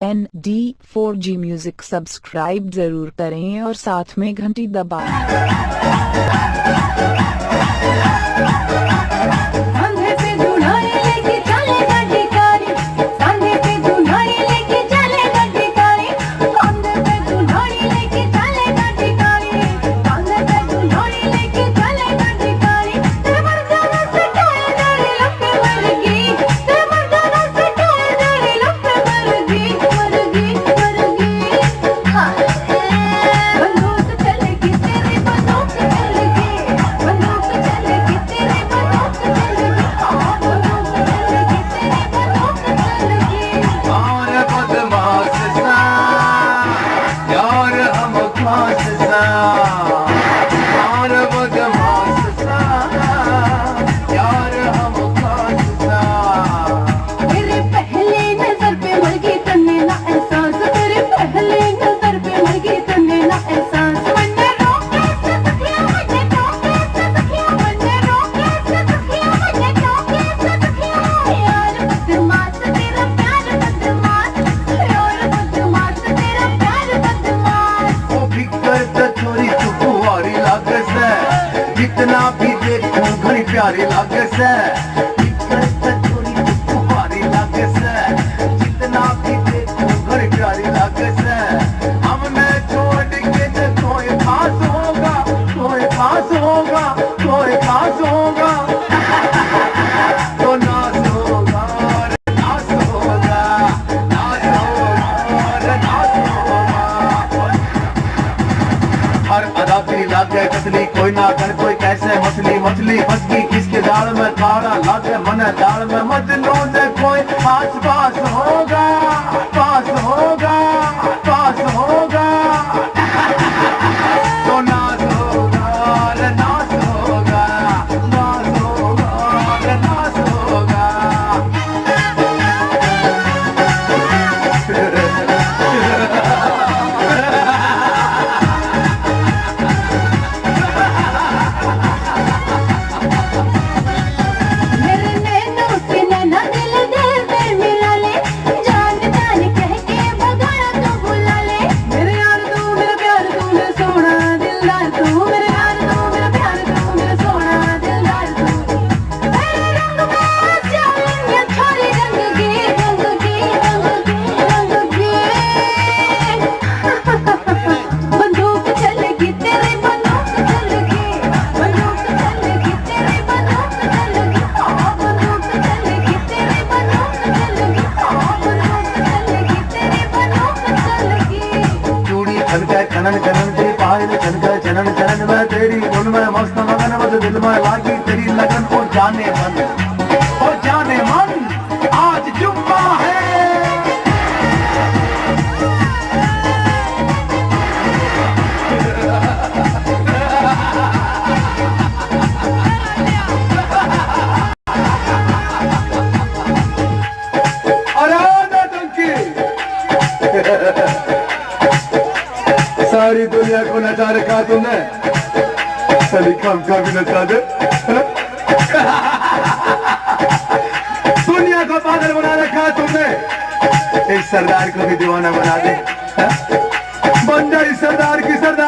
ND4G music subscribe जरूर करें और साथ में घंटी दबाएं। जितना भी देखूं घड़ी प्यारी लागे से, थोड़ी तुम्हारी लागे से, जितना भी देखूं घड़ी प्यारी लागे से। हमने छोड़ के कोई खास होगा, कोई खास होगा, कोई खास होगा तो नाच होगा, नाच होगा, नाच होगा, नाच होगा। हर अदा तेरी लागे कतली, कोई ना कर कोई कैसे मछली, मछली फंस गई किसके जाल में, काड़ा लागे मन जाल में। मजनू से कोई आस पास होगा, पास होगा, पास होगा तो नाच होगा, नाच होगा, नाच होगा, नाच होगा। चनन चनन तेरी पायल चनकर चनन चनन में तेरी धुन में मस्त मगन मत दिल में लागी तेरी लगन। ओ जाने मन, ओ जाने मन आज जुम्मा है। सारी दुनिया को नचा रखा तुमने, सलीकम का भी नचा दे। दुनिया को पागल बना रखा तुमने, एक सरदार को भी दीवाना बना दे। बन जा इस सरदार की सरदार।